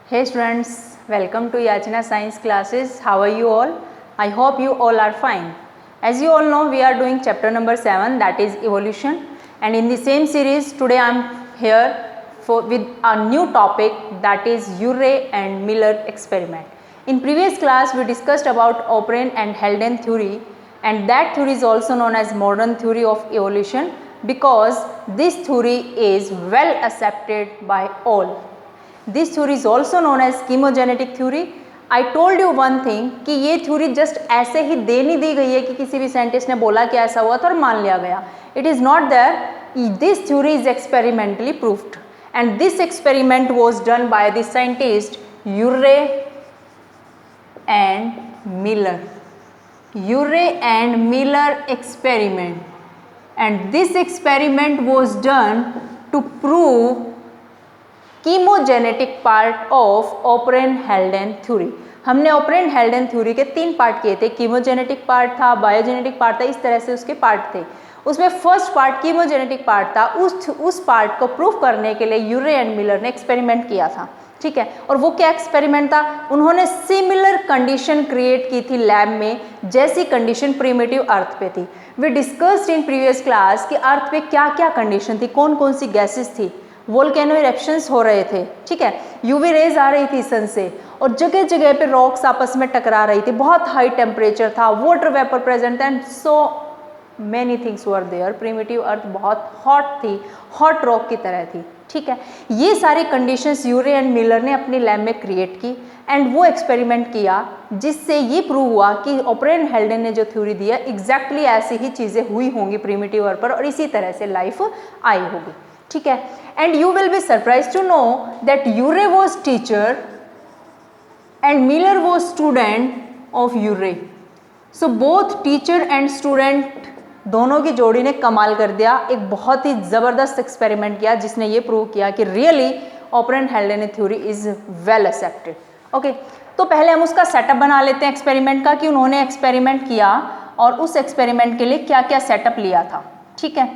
Hey students, welcome to Yachna Science classes. How are you all? I hope you all are fine. As you all know, we are doing chapter number 7, that is evolution, and in the same series today I am here with a new topic, that is Urey and Miller experiment. In previous class we discussed about Operon and Haldane theory, and that theory is also known as modern theory of evolution because this theory is well accepted by all. This theory is also known as chemogenetic theory. I told you one thing कि ये theory just ऐसे ही दे नहीं दी गई है कि किसी भी scientist ने बोला कि ऐसा हुआ तो और मान लिया गया. It is not there. This theory is experimentally proved and this experiment was done by the scientist Urey and Miller. Urey and Miller experiment, and this experiment was done to prove chemogenetic part of Oparin Haldane theory. हमने Oparin Haldane theory के 3 part किए थे. Chemogenetic part था, biogenetic part था, इस तरह से उसके पार्ट थे. उसमें फर्स्ट पार्ट कीमोजेनेटिक पार्ट था. उस पार्ट को प्रूव करने के लिए यूरे एंड मिलर ने एक्सपेरिमेंट किया था. ठीक है, और वो क्या एक्सपेरिमेंट था? उन्होंने सिमिलर कंडीशन क्रिएट की थी लैब में जैसी कंडीशन प्रिमिटिव अर्थ पे थी. We discussed in previous class कि अर्थ पे क्या क्या कंडीशन थी, कौन कौन सी गैसेस थी. वोल्केनो इरेप्शंस हो रहे थे. ठीक है, यूवी रेज आ रही थी सन से और जगह जगह पे रॉक्स आपस में टकरा रही थी. बहुत हाई टेम्परेचर था, वाटर वेपर प्रेजेंट था and so many things were there. Primitive earth बहुत हॉट थी, हॉट रॉक की तरह थी. ठीक है, ये सारी कंडीशंस यूरे एंड मिलर ने अपनी लैब में क्रिएट की एंड वो एक्सपेरिमेंट किया जिससे ये प्रूव हुआ कि ओपरेन-हेल्डेन ने जो थ्योरी दिया एग्जैक्टली ऐसी ही चीज़ें हुई होंगी प्रिमिटिव अर्थ पर और इसी तरह से लाइफ आई होगी. ठीक है, and you will be surprise to know that Urey was teacher and Miller was student of Urey. So both teacher and student दोनों की जोड़ी ने कमाल कर दिया. एक बहुत ही ज़बरदस्त एक्सपेरिमेंट किया जिसने ये प्रूव किया कि really Oparin Haldane theory is well accepted. Okay, तो पहले हम उसका सेटअप बना लेते हैं एक्सपेरिमेंट का कि उन्होंने एक्सपेरिमेंट किया और उस एक्सपेरिमेंट के लिए क्या क्या सेटअप लिया था. ठीक है,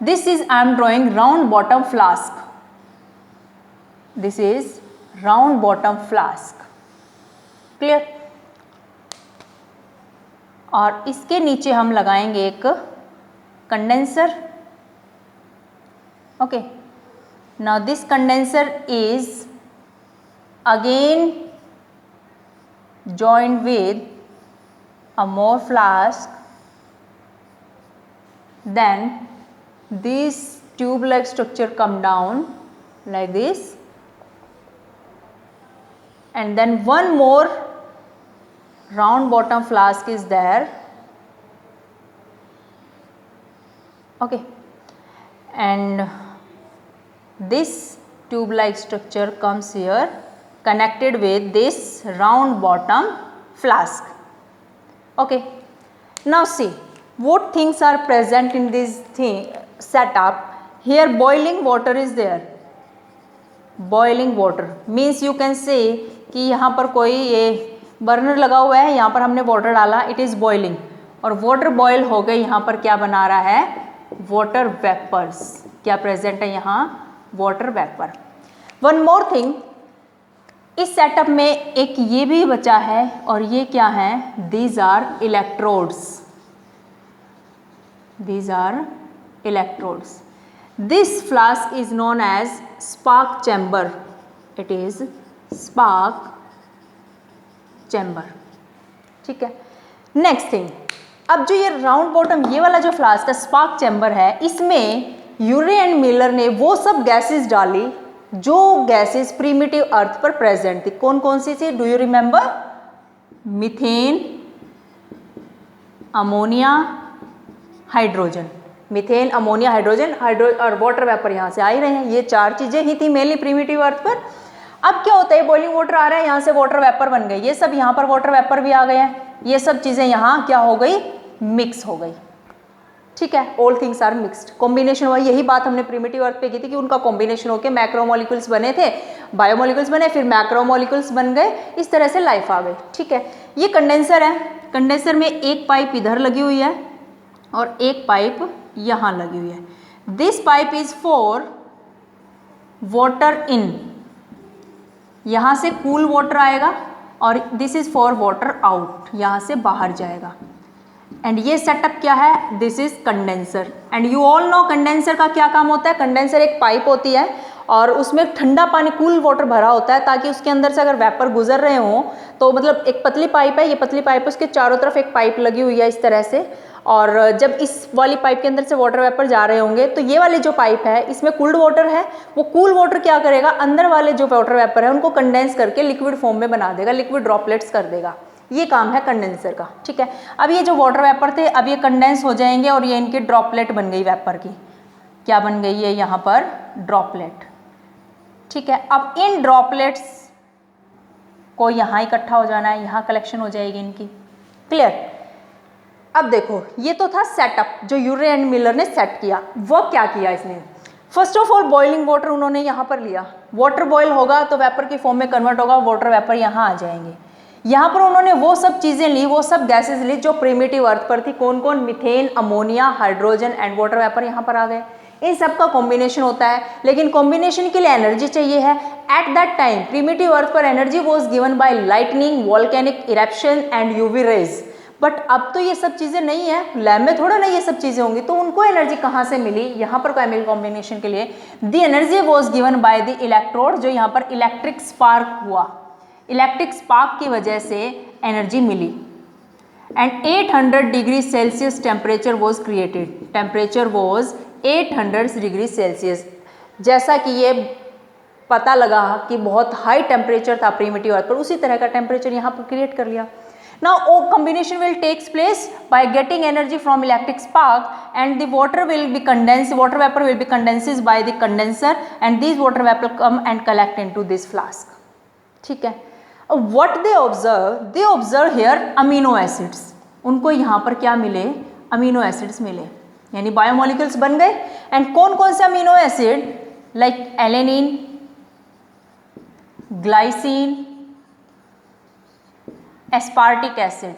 this is I am drawing round bottom flask. This is round bottom flask. Clear? और इसके नीचे हम लगाएंगे एक condenser. Okay, now this condenser is again joined with a more flask. Then this tube like structure come down like this and then one more round bottom flask is there. Okay, and this tube like structure comes here connected with this round bottom flask. Okay, now see what things are present in this thing setup. Here boiling water is there. Boiling water means you can say कि यहाँ पर कोई ये burner लगा हुआ है, यहाँ पर हमने वाटर डाला, इट इज़ बॉइलिंग और वाटर बॉयल हो गई. यहाँ पर क्या बना रहा है? Water vapours. क्या प्रेजेंट है यहाँ? Water vapour. One more thing, इस सेटअप में एक ये भी बचा है और ये क्या है? These are electrodes. These are electrodes. This flask is known as spark chamber. It is spark chamber. ठीक है, नेक्स्ट थिंग, अब जो ये राउंड बॉटम ये वाला जो फ्लास्क का स्पार्क चैम्बर है, इसमें यूरे एंड मिलर ने वो सब गैसेस डाली जो गैसेस प्रिमिटिव अर्थ पर प्रेजेंट थी. कौन कौन सी थी? Do you remember? Methane, ammonia, hydrogen. Methane, ammonia, hydrogen और वाटर वेपर यहाँ से आ ही रहे हैं. ये 4 चीज़ें ही थी मेनली प्रिमिटिव अर्थ पर. अब क्या होता है? बॉइलिंग वाटर आ रहा है, यहाँ से वाटर वेपर बन गई. ये सब यहाँ पर वाटर वेपर भी आ गए हैं. ये सब चीज़ें यहाँ क्या हो गई? मिक्स हो गई. ठीक है, all things are mixed. Combination हुआ. यही बात हमने प्रिमिटिव अर्थ पे की थी कि उनका कॉम्बिनेशन होकर मैक्रोमोलिक्यूल्स बने थे, बायोमोलिक्यूल्स बने, फिर मैक्रोमोलिक्यूल्स बन गए, इस तरह से लाइफ आ गई. ठीक है, ये कंडेंसर है. कंडेंसर में एक पाइप इधर लगी हुई है और एक पाइप यहाँ लगी हुई है. This pipe is for water in, यहाँ से कूल वाटर आएगा और this is for water out, यहाँ से बाहर जाएगा। एंड ये सेटअप क्या है, this is condenser. And you all know condenser का क्या काम होता है। कंडेंसर एक पाइप होती है और उसमें ठंडा पानी कूल वाटर भरा होता है ताकि उसके अंदर से अगर वेपर गुजर रहे हों तो मतलब एक पतली पाइप है, ये पतली पाइप है, उसके चारों तरफ एक पाइप लगी हुई है इस तरह से, और जब इस वाली पाइप के अंदर से वाटर वेपर जा रहे होंगे तो ये वाली जो पाइप है इसमें कूल्ड वाटर है, वो कूल वाटर क्या करेगा, अंदर वाले जो वाटर वेपर है उनको कंडेंस करके लिक्विड फॉर्म में बना देगा, लिक्विड ड्रॉपलेट्स कर देगा। ये काम है कंडेंसर का, ठीक है। अब ये जो वाटर वेपर थे अब ये कंडेंस हो जाएंगे और ये इनकी ड्रॉपलेट बन गई वेपर की, क्या बन गई है यहाँ पर, ड्रॉपलेट, ठीक है। अब इन ड्रॉपलेट्स को यहाँ इकट्ठा हो जाना है, यहाँ कलेक्शन हो जाएगी इनकी, क्लियर। अब देखो ये तो था सेटअप जो यूरे एंड मिलर ने सेट किया। वर्क क्या किया इसने, first of all boiling water उन्होंने यहाँ पर लिया, वाटर बॉयल होगा तो वेपर की फॉर्म में कन्वर्ट होगा, वाटर वेपर यहाँ आ जाएंगे। यहाँ पर उन्होंने वो सब चीज़ें ली, वो सब गैसेस ली जो प्रिमिटिव अर्थ पर थी, कौन कौन, methane, ammonia, hydrogen and water vapour यहाँ पर आ गए। इन सब का कॉम्बिनेशन होता है, लेकिन कॉम्बिनेशन के लिए एनर्जी चाहिए है। At that time primitive earth पर energy was given by lightning, volcanic eruption and UV rays. But अब तो ये सब चीज़ें नहीं है, लैब में थोड़ा ना ये सब चीज़ें होंगी, तो उनको एनर्जी कहाँ से मिली यहाँ पर केमिकल कॉम्बिनेशन के लिए। The energy was given by the electrode, जो यहाँ पर इलेक्ट्रिक स्पार्क हुआ, इलेक्ट्रिक स्पार्क की वजह से एनर्जी मिली। And 800 degree Celsius temperature was created, temperature was 800 degree Celsius. जैसा कि ये पता लगा कि बहुत हाई टेम्परेचर था प्रिमिटिव अर्थ पर, उसी तरह का टेम्परेचर यहाँ पर क्रिएट कर लिया। Now combination will takes place by getting energy from electric spark and the water will be condensed, water vapor will be condensed by the condenser and these water vapor come and collect into this flask, ठीक है। What they observe here amino acids, उनको यहाँ पर क्या मिले, amino acids मिले, यानी biomolecules बन गए। एंड कौन कौन से amino acid, like alanine, glycine, aspartic acid,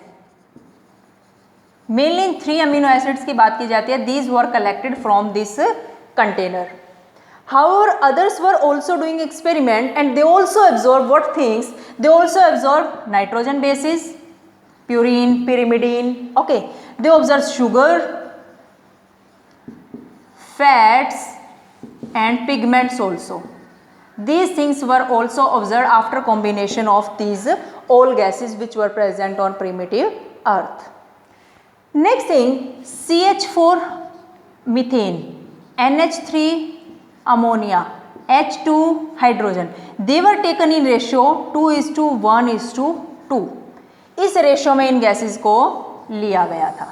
mainly इन 3 अमीनो एसिड्स की बात की जाती है। These were collected from this container. However, others were also doing experiment and they also absorb what things, they also absorb nitrogen bases, purine, pyrimidine, okay, they observe sugar, fats and pigments also. These things were also observed after combination of these all gases which were present on primitive earth. Next thing, CH4 methane, NH3 ammonia, H2 hydrogen, they were taken in ratio 2:1:2। इस ratio में इन gases को लिया गया था,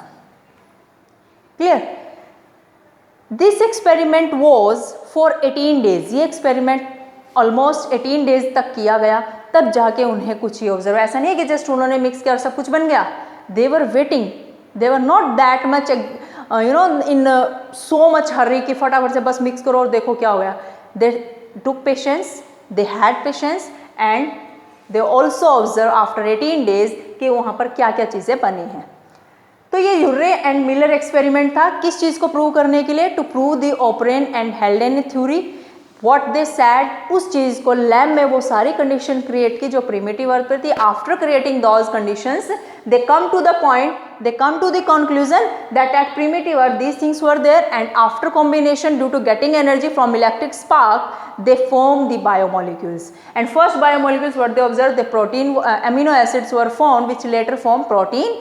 clear. This experiment was for 18 days, ये experiment almost 18 days तक किया गया, तब जाके उन्हें कुछ ही ऑब्जर्व, ऐसा नहीं है कि जस्ट उन्होंने मिक्स किया और सब कुछ बन गया। They were waiting, they were not that much in so much hurry कि फटाफट से बस मिक्स करो और देखो क्या हो गया। They took patience, they had patience and they also observe after 18 days कि वहाँ पर क्या क्या चीज़ें बनी हैं। तो ये यूरे एंड मिलर एक्सपेरिमेंट था, किस चीज़ को प्रूव करने के लिए, to prove the Oparin and Haldane theory. What they said, उस चीज़ को लैब में वो सारी कंडीशन क्रिएट की जो प्रिमिटिव अर्थ पर थी। After creating those conditions they come to the point, they come to the conclusion that at primitive earth these things were there and after combination due to getting energy from electric spark they form the biomolecules. And first biomolecules what they observed, the protein amino acids were formed which later form protein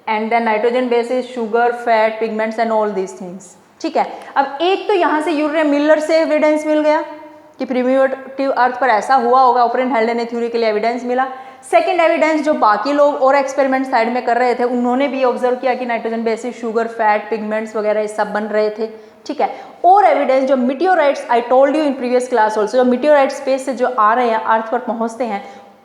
and then nitrogen bases, sugar, fat, pigments and all these things, ठीक है। अब एक तो यहाँ से यूरे Miller से evidence मिल गया कि प्रिमिटिव अर्थ पर ऐसा हुआ होगा, ओपरेन हेल्डेन थ्योरी के लिए एविडेंस मिला। सेकेंड एविडेंस जो बाकी लोग और एक्सपेरिमेंट साइड में कर रहे थे उन्होंने भी ऑब्जर्व किया कि nitrogen bases, sugar, fat, pigments वगैरह ये सब बन रहे थे, ठीक है। और एविडेंस जो meteorites, I told you in previous class also, जो मीटियोराइट स्पेस से जो आ रहे हैं अर्थ पर पहुंचते हैं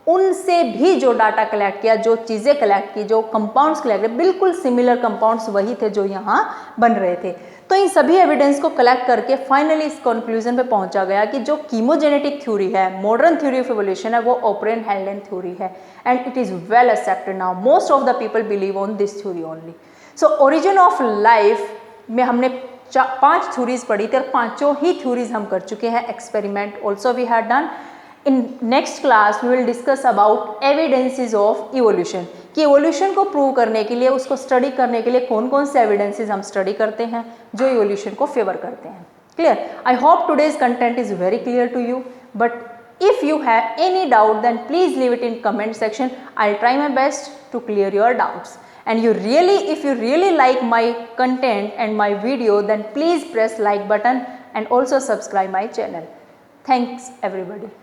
उनसे भी जो डाटा कलेक्ट किया, जो चीज़ें कलेक्ट की, जो कंपाउंड्स कलेक्ट किए, बिल्कुल सिमिलर कंपाउंड्स वही थे जो यहाँ बन रहे थे। तो इन सभी एविडेंस को कलेक्ट करके फाइनली इस कंक्लूजन पे पहुंचा गया कि जो कीमोजेनेटिक थ्योरी है, मॉडर्न थ्योरी ऑफ इवोल्यूशन है, वो ओपरेन हेल्डेन थ्योरी है and it is well accepted now. Most of the people believe on this theory only. So origin of life में हमने 5 थ्योरीज पढ़ी थी और 5 ही थ्योरीज हम कर चुके हैं। Experiment also we had done in next class we will discuss about evidences of evolution, कि इवोल्यूशन को प्रूव करने के लिए, उसको स्टडी करने के लिए कौन कौन से एविडेंसेस हम स्टडी करते हैं जो इवोल्यूशन को फेवर करते हैं. Clear? I hope today's content is very clear to you, but if you have any doubt then please leave it in comment section. I'll try my best to clear your doubts. And if you really like my content and my video, then please press like button and also subscribe my channel. Thanks everybody.